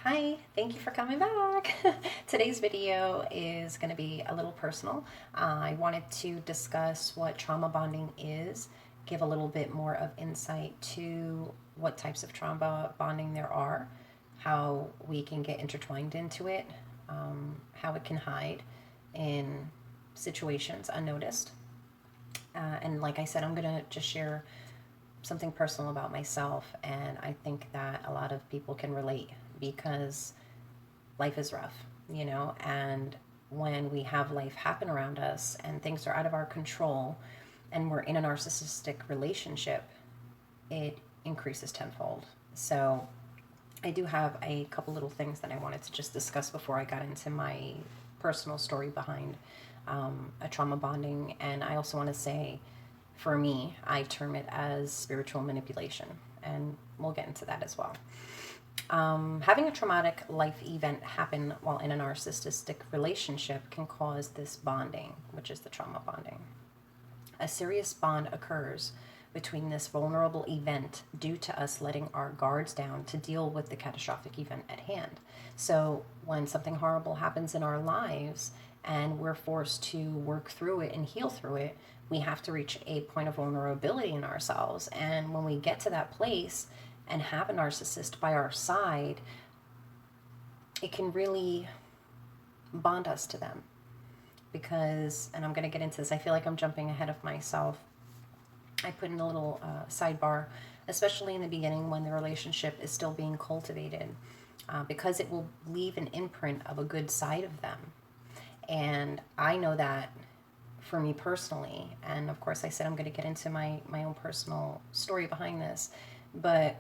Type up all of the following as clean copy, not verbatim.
Hi, thank you for coming back. Today's video is going to be a little personal. I wanted to discuss what trauma bonding is, give a little bit more of insight to what types of trauma bonding there are, how we can get intertwined into it, how it can hide in situations unnoticed. And like I said, I'm going to just share something personal about myself, and I think that a lot of people can relate because life is rough, and when we have life happen around us and things are out of our control and we're in a narcissistic relationship, it increases tenfold. So I do have a couple little things that I wanted to just discuss before I got into my personal story behind a trauma bonding. And I also want to say, for me, I term it as spiritual manipulation, and we'll get into that as well. Having a traumatic life event happen while in a narcissistic relationship can cause this bonding, which is the trauma bonding. A serious bond occurs between this vulnerable event due to us letting our guards down to deal with the catastrophic event at hand. So when something horrible happens in our lives and we're forced to work through it and heal through it, we have to reach a point of vulnerability in ourselves. And when we get to that place and have a narcissist by our side, it can really bond us to them. Because, and I'm going to get into this, I feel like I'm jumping ahead of myself. I put in a little sidebar, especially in the beginning when the relationship is still being cultivated, because it will leave an imprint of a good side of them. And I know that for me personally, and of course I said I'm going to get into my own personal story behind this, but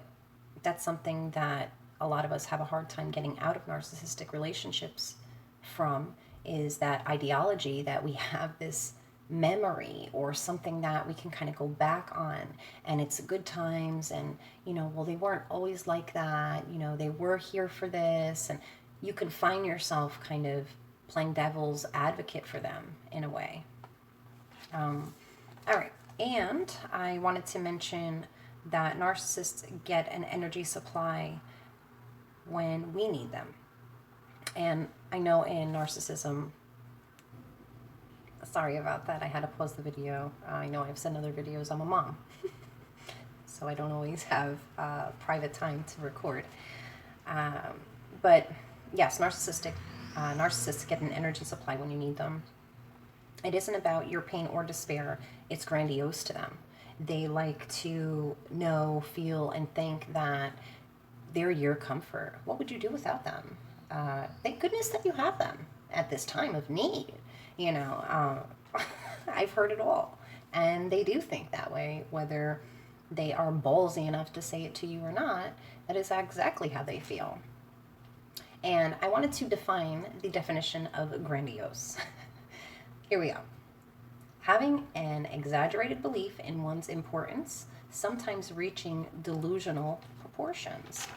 that's something that a lot of us have a hard time getting out of narcissistic relationships from, is that ideology that we have this memory or something that we can kind of go back on, and it's good times, and well, they weren't always like that, they were here for this, and you can find yourself kind of playing devil's advocate for them in a way. All right, and I wanted to mention that narcissists get an energy supply when we need them. And I know in narcissism, sorry about that, I had to pause the video. I know I've said in other videos I'm a mom, so I don't always have private time to record. But yes, narcissists get an energy supply when you need them. It isn't about your pain or despair, it's grandiose to them. They like to know, feel, and think that they're your comfort. What would you do without them? Thank goodness that you have them at this time of need. I've heard it all. And they do think that way, whether they are ballsy enough to say it to you or not. That is exactly how they feel. And I wanted to define the definition of grandiose. Here we go. Having an exaggerated belief in one's importance, sometimes reaching delusional proportions.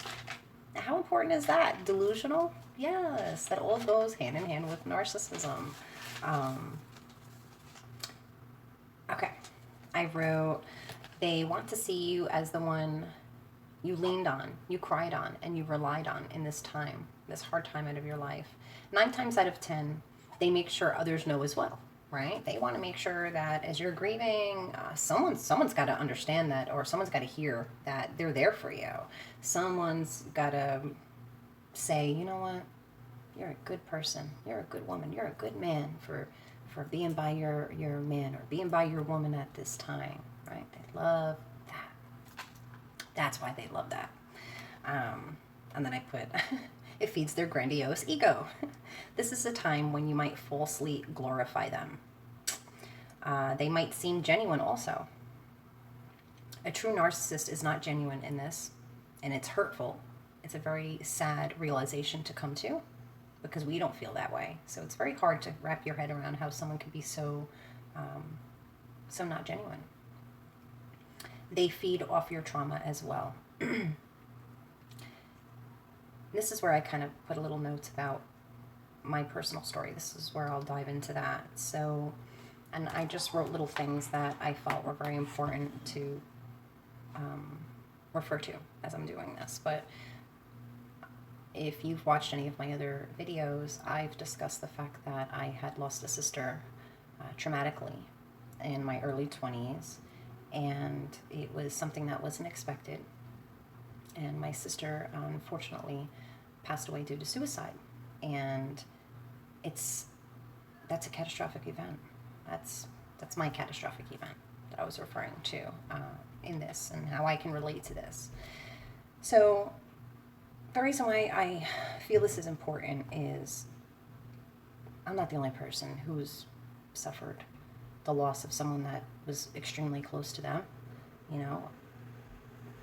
How important is that? Delusional? Yes, that all goes hand in hand with narcissism. Okay, I wrote, they want to see you as the one you leaned on, you cried on, and you relied on in this time, this hard time out of your life. 9 times out of 10, they make sure others know as well, right? They want to make sure that as you're grieving, someone's got to understand that, or someone's got to hear that they're there for you. Someone's got to say, you know what, you're a good person, you're a good woman, you're a good man for being by your man or being by your woman at this time, right? They love that. That's why they love that. And then I put, it feeds their grandiose ego. This is a time when you might falsely glorify them. They might seem genuine also. A true narcissist is not genuine in this, and it's hurtful. It's a very sad realization to come to, because we don't feel that way. So it's very hard to wrap your head around how someone could be so not genuine. They feed off your trauma as well. This is where I kind of put a little note about my personal story. This is where I'll dive into that. So, and I just wrote little things that I thought were very important to refer to as I'm doing this. But If you've watched any of my other videos, I've discussed the fact that I had lost a sister traumatically in my early 20s, and it was something that wasn't expected. And my sister, unfortunately, passed away due to suicide. And that's a catastrophic event. That's my catastrophic event that I was referring to in this, and how I can relate to this. So the reason why I feel this is important is I'm not the only person who's suffered the loss of someone that was extremely close to them. You know,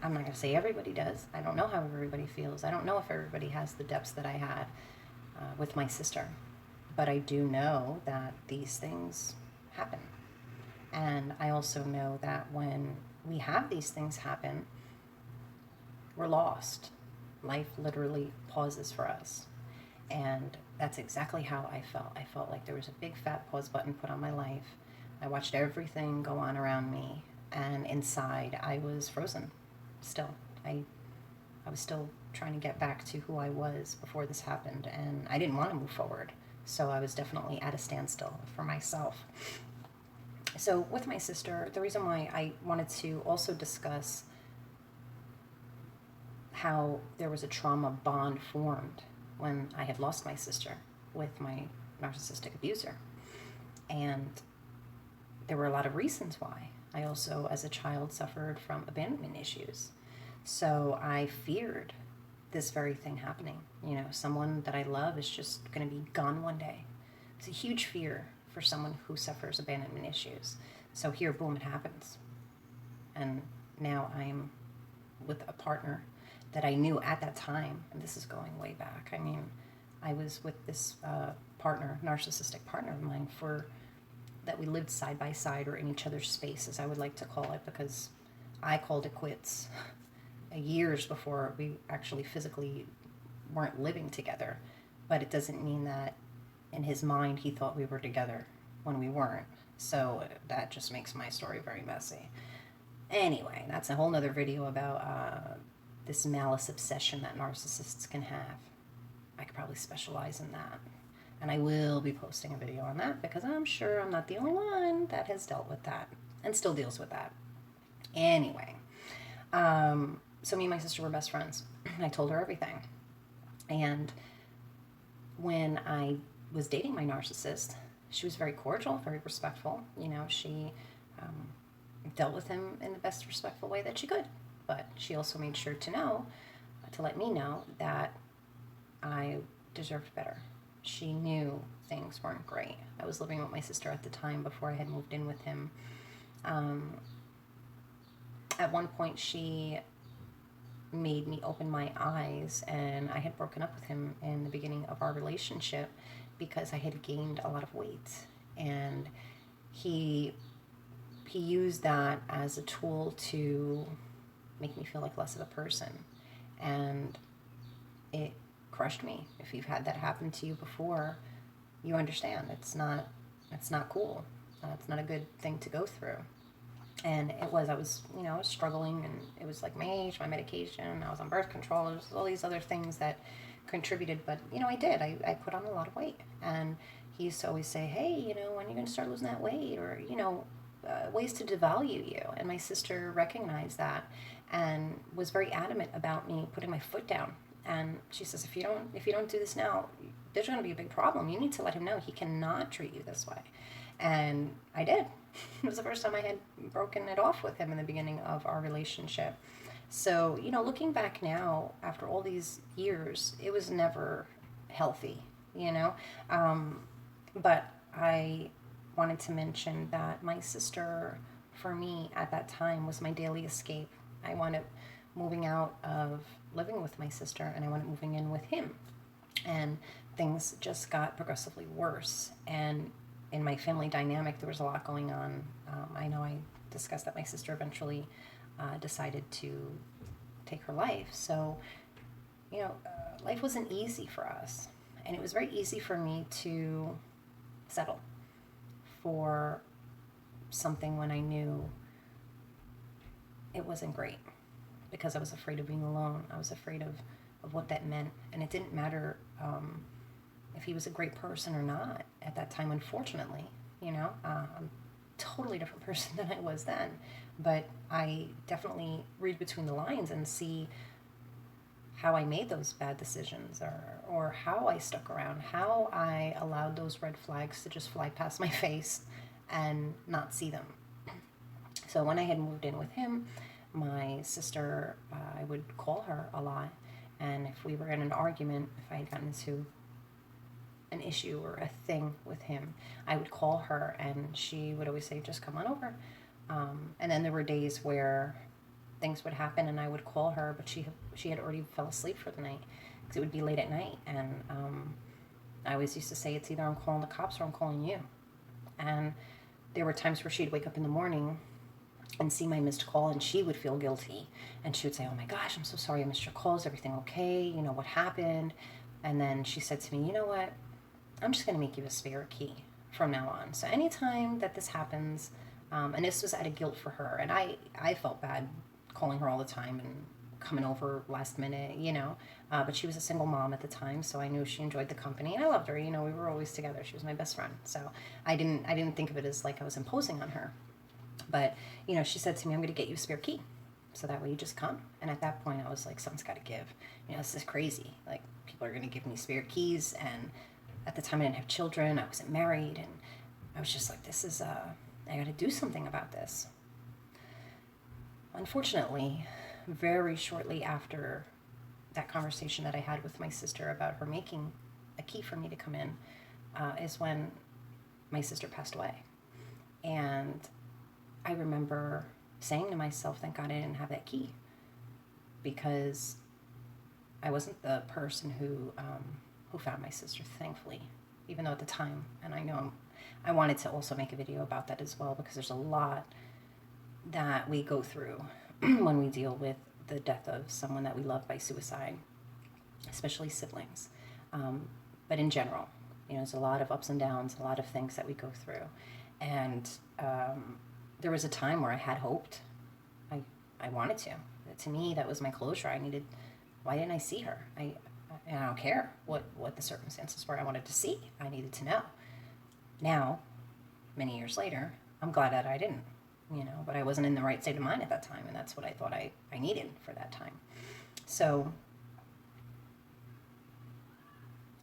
I'm not going to say everybody does. I don't know how everybody feels. I don't know if everybody has the depths that I had with my sister. But I do know that these things happen. And I also know that when we have these things happen, we're lost. Life literally pauses for us. And that's exactly how I felt. I felt like there was a big fat pause button put on my life. I watched everything go on around me, and inside I was frozen still. I was still trying to get back to who I was before this happened, and I didn't want to move forward. So I was definitely at a standstill for myself. So with my sister, the reason why I wanted to also discuss how there was a trauma bond formed when I had lost my sister with my narcissistic abuser. And there were a lot of reasons why. I also, as a child, suffered from abandonment issues. So I feared this very thing happening. You know, someone that I love is just going to be gone one day. It's a huge fear for someone who suffers abandonment issues. So here, boom, it happens. And now I'm with a partner that I knew at that time, and this is going way back. I mean, I was with this partner, narcissistic partner of mine, that we lived side by side, or in each other's spaces, I would like to call it, because I called it quits years before we actually physically weren't living together. But it doesn't mean that in his mind he thought we were together when we weren't. So that just makes my story very messy. Anyway, that's a whole nother video about this malice obsession that narcissists can have. I could probably specialize in that. And I will be posting a video on that, because I'm sure I'm not the only one that has dealt with that and still deals with that. Anyway, so me and my sister were best friends. I told her everything. And when I was dating my narcissist, she was very cordial, very respectful. You know, she dealt with him in the best respectful way that she could. But she also made sure to let me know that I deserved better. She knew things weren't great. I was living with my sister at the time before I had moved in with him. At one point, she made me open my eyes, and I had broken up with him in the beginning of our relationship because I had gained a lot of weight. And he used that as a tool to make me feel like less of a person. And it crushed me. If you've had that happen to you before, you understand it's not cool. It's not a good thing to go through. And I was struggling, and it was like my age, my medication, I was on birth control, there's all these other things that contributed. But I put on a lot of weight. And he used to always say, hey, when are you going to start losing that weight? Or ways to devalue you. And my sister recognized that and was very adamant about me putting my foot down. And she says, if you don't do this now, there's going to be a big problem. You need to let him know he cannot treat you this way. And I did. It was the first time I had broken it off with him in the beginning of our relationship. So, looking back now, after all these years, it was never healthy, But I wanted to mention that my sister, for me at that time, was my daily escape. I wound up moving out of living with my sister, and I wound up moving in with him. And things just got progressively worse. And in my family dynamic, there was a lot going on. I know I discussed that my sister eventually decided to take her life. So, life wasn't easy for us. And it was very easy for me to settle for something when I knew it wasn't great, because I was afraid of being alone. I was afraid of of what that meant. And it didn't matter if he was a great person or not at that time, unfortunately. I'm a totally different person than I was then. But I definitely read between the lines and see how I made those bad decisions, or how I stuck around, how I allowed those red flags to just fly past my face and not see them. So when I had moved in with him, my sister, I would call her a lot. And if we were in an argument, if I had gotten into an issue or a thing with him, I would call her and she would always say, just come on over. And then there were days where things would happen and I would call her, but she had already fell asleep for the night because it would be late at night. And I always used to say, it's either I'm calling the cops or I'm calling you. And there were times where she'd wake up in the morning and see my missed call, and she would feel guilty. And she would say, oh my gosh, I'm so sorry I missed your call. Is everything okay? What happened? And then she said to me, you know what? I'm just going to make you a spare key from now on. So anytime that this happens, and this was out of guilt for her, and I felt bad calling her all the time and coming over last minute, but she was a single mom at the time, so I knew she enjoyed the company, and I loved her. We were always together. She was my best friend, so I didn't think of it as like I was imposing on her. But she said to me, I'm going to get you a spare key, so that way you just come. And at that point, I was like, something's got to give. This is crazy. Like, people are going to give me spare keys, and at the time I didn't have children, I wasn't married, and I was just like, this is I got to do something about this. Unfortunately, very shortly after that conversation that I had with my sister about her making a key for me to come in, is when my sister passed away. And I remember saying to myself, thank God I didn't have that key, because I wasn't the person who found my sister, thankfully, even though at the time, and I know I wanted to also make a video about that as well, because there's a lot that we go through when we deal with the death of someone that we love by suicide, especially siblings. But in general, there's a lot of ups and downs, a lot of things that we go through. And there was a time where I had hoped. I wanted to. To me, that was my closure. Why didn't I see her? I don't care what the circumstances were. I wanted to see. I needed to know. Now, many years later, I'm glad that I didn't, but I wasn't in the right state of mind at that time, and that's what I thought I needed for that time. So,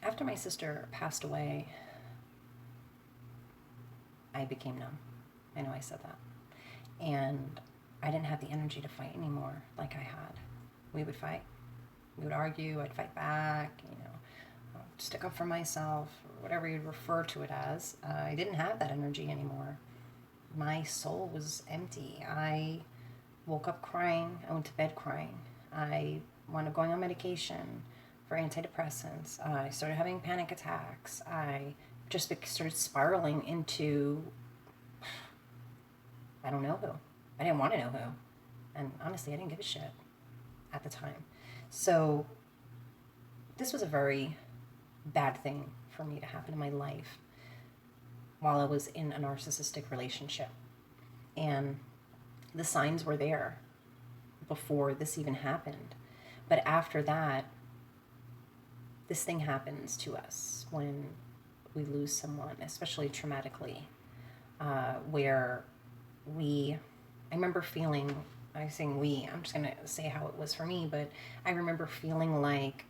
after my sister passed away, I became numb. I know I said that. And I didn't have the energy to fight anymore like I had. We would fight. We would argue. I'd fight back, stick up for myself, or whatever you'd refer to it as. I didn't have that energy anymore. My soul was empty. I woke up crying. I went to bed crying. I wound up going on medication for antidepressants. I started having panic attacks. I just started spiraling into, I don't know who. I didn't want to know who. And honestly, I didn't give a shit at the time. So this was a very bad thing for me to happen in my life while I was in a narcissistic relationship. And the signs were there before this even happened. But after that, this thing happens to us when we lose someone, especially traumatically, where I remember feeling, I'm saying we, I'm just going to say how it was for me, but I remember feeling like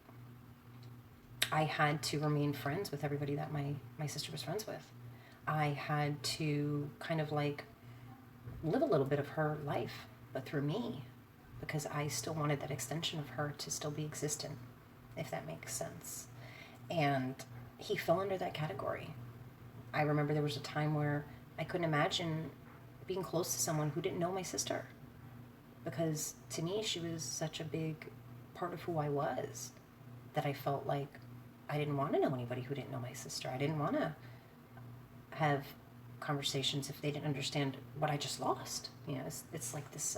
I had to remain friends with everybody that my sister was friends with. I had to kind of like live a little bit of her life, but through me, because I still wanted that extension of her to still be existent, if that makes sense. And he fell under that category. I remember there was a time where I couldn't imagine being close to someone who didn't know my sister, because to me she was such a big part of who I was that I felt like I didn't want to know anybody who didn't know my sister. I didn't want to have conversations if they didn't understand what I just lost. It's like this,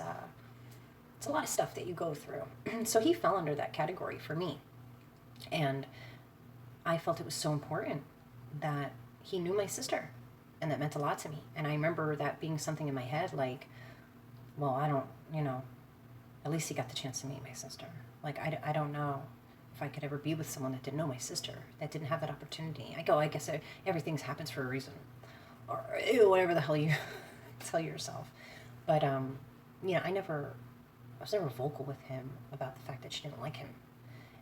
it's a lot of stuff that you go through. So he fell under that category for me. And I felt it was so important that he knew my sister, and that meant a lot to me. And I remember that being something in my head, like, well, I don't, at least he got the chance to meet my sister. Like, I don't know if I could ever be with someone that didn't know my sister, that didn't have that opportunity. I go, I guess everything happens for a reason, or whatever the hell you tell yourself. But I was never vocal with him about the fact that she didn't like him,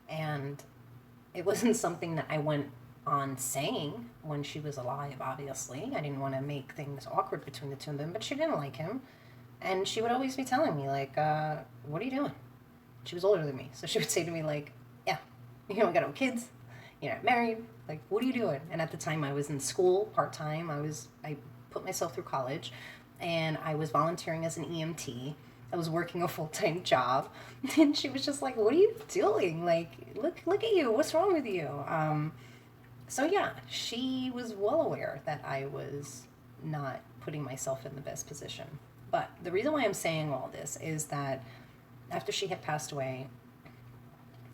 and it wasn't something that I went on saying when she was alive. Obviously, I didn't want to make things awkward between the two of them, but she didn't like him, and she would always be telling me like, "What are you doing?" She was older than me, so she would say to me like, "Yeah, I got no kids, you're not married. Like, what are you doing?" And at the time, I was in school part time. I put myself through college, and I was volunteering as an EMT. I was working a full-time job, and she was just like, "What are you doing? Like, look at you. What's wrong with you?" So yeah, she was well aware that I was not putting myself in the best position. But the reason why I'm saying all this is that after she had passed away,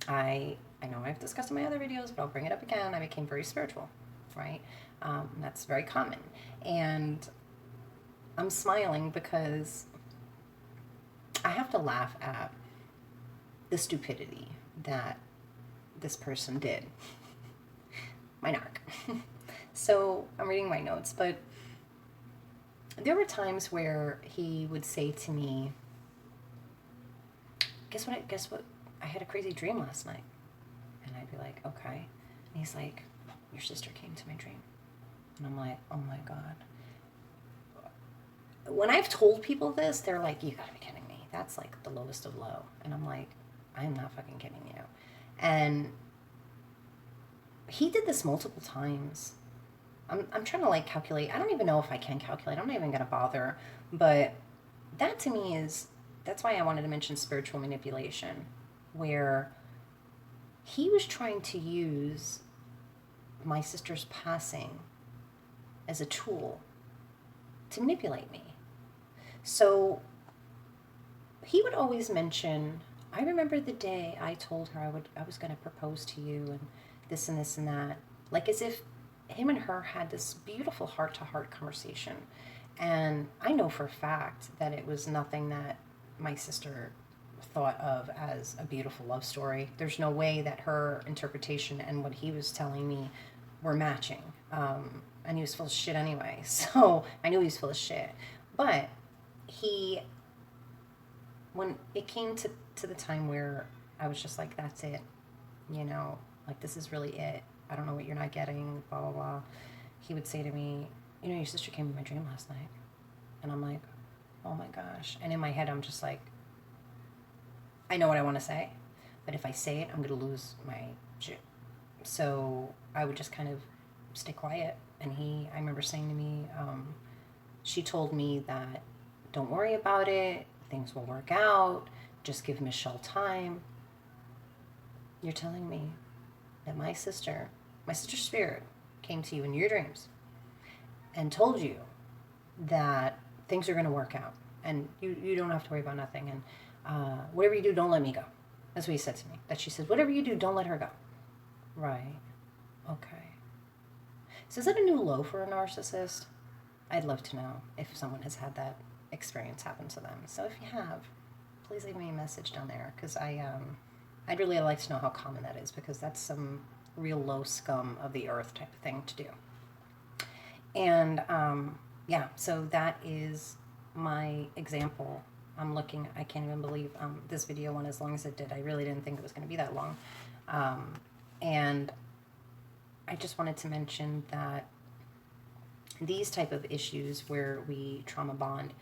I know I've discussed in my other videos, but I'll bring it up again. I became very spiritual, right? That's very common. And I'm smiling because I have to laugh at the stupidity that this person did. My narc. So I'm reading my notes, but there were times where he would say to me, guess what? I had a crazy dream last night. And I'd be like, okay. And he's like, your sister came to my dream. And I'm like, oh my God. When I've told people this, they're like, you gotta be kidding me. That's like the lowest of low. And I'm like, I am not fucking kidding you. And he did this multiple times. I'm trying to like calculate. I don't even know if I can calculate. I'm not even gonna bother. But that to me that's why I wanted to mention spiritual manipulation, where he was trying to use my sister's passing as a tool to manipulate me. So he would always mention, I remember the day I told her I was going to propose to you, and this and this and that, like as if him and her had this beautiful heart-to-heart conversation. And I know for a fact that it was nothing that my sister thought of as a beautiful love story. There's no way that her interpretation and what he was telling me were matching. And he was full of shit anyway. So I knew he was full of shit. But when it came to the time where I was just like, that's it, like this is really it. I don't know what you're not getting, blah, blah, blah. He would say to me, your sister came in my dream last night. And I'm like, oh my gosh. And in my head, I'm just like, I know what I want to say, but if I say it, I'm going to lose my shit. So I would just kind of stay quiet. And I remember saying to me, she told me that don't worry about it. Things will work out. Just give Michelle time. You're telling me that my sister's spirit came to you in your dreams and told you that things are going to work out and you don't have to worry about nothing. And whatever you do, don't let me go. That's what he said to me. That she said, whatever you do, don't let her go. Right. Okay. So is that a new low for a narcissist? I'd love to know if someone has had that experience happen to them. So if you have, please leave me a message down there, because I'd really like to know how common that is, because that's some real low scum of the earth type of thing to do. And yeah, so that is my example. I can't even believe this video went as long as it did. I really didn't think it was going to be that long. And I just wanted to mention that these type of issues where we trauma bond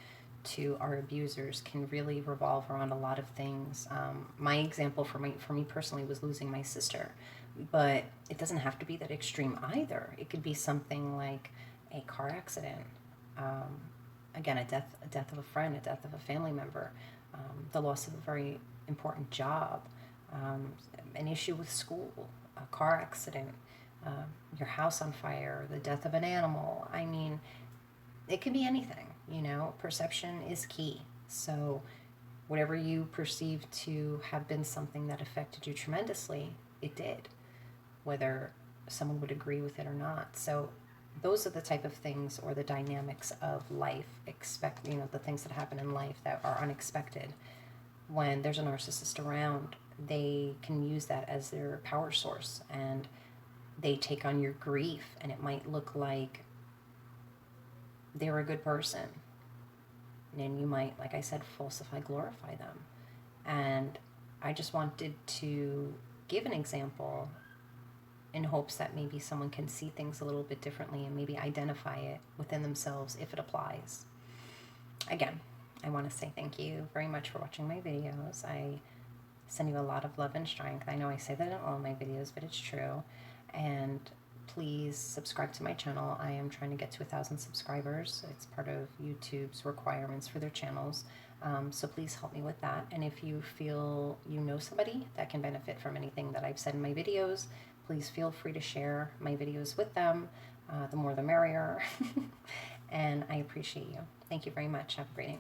to our abusers can really revolve around a lot of things. My example for me personally was losing my sister, but it doesn't have to be that extreme either. It could be something like a car accident, again, a death of a friend, a death of a family member, the loss of a very important job, an issue with school, a car accident, your house on fire, the death of an animal. I mean, it could be anything, perception is key. So whatever you perceive to have been something that affected you tremendously, it did, whether someone would agree with it or not. So those are the type of things, or the dynamics of life, the things that happen in life that are unexpected when there's a narcissist around. they can use that as their power source, and they take on your grief, and it might look like they're a good person. And you might, like I said, falsify, glorify them. And I just wanted to give an example in hopes that maybe someone can see things a little bit differently and maybe identify it within themselves if it applies. Again, I want to say thank you very much for watching my videos. I send you a lot of love and strength. I know I say that in all my videos, but it's true. And please subscribe to my channel. I am trying to get to 1,000 subscribers. It's part of YouTube's requirements for their channels. So please help me with that. And if you feel you know somebody that can benefit from anything that I've said in my videos, please feel free to share my videos with them. The more the merrier. And I appreciate you. Thank you very much. Have a great day.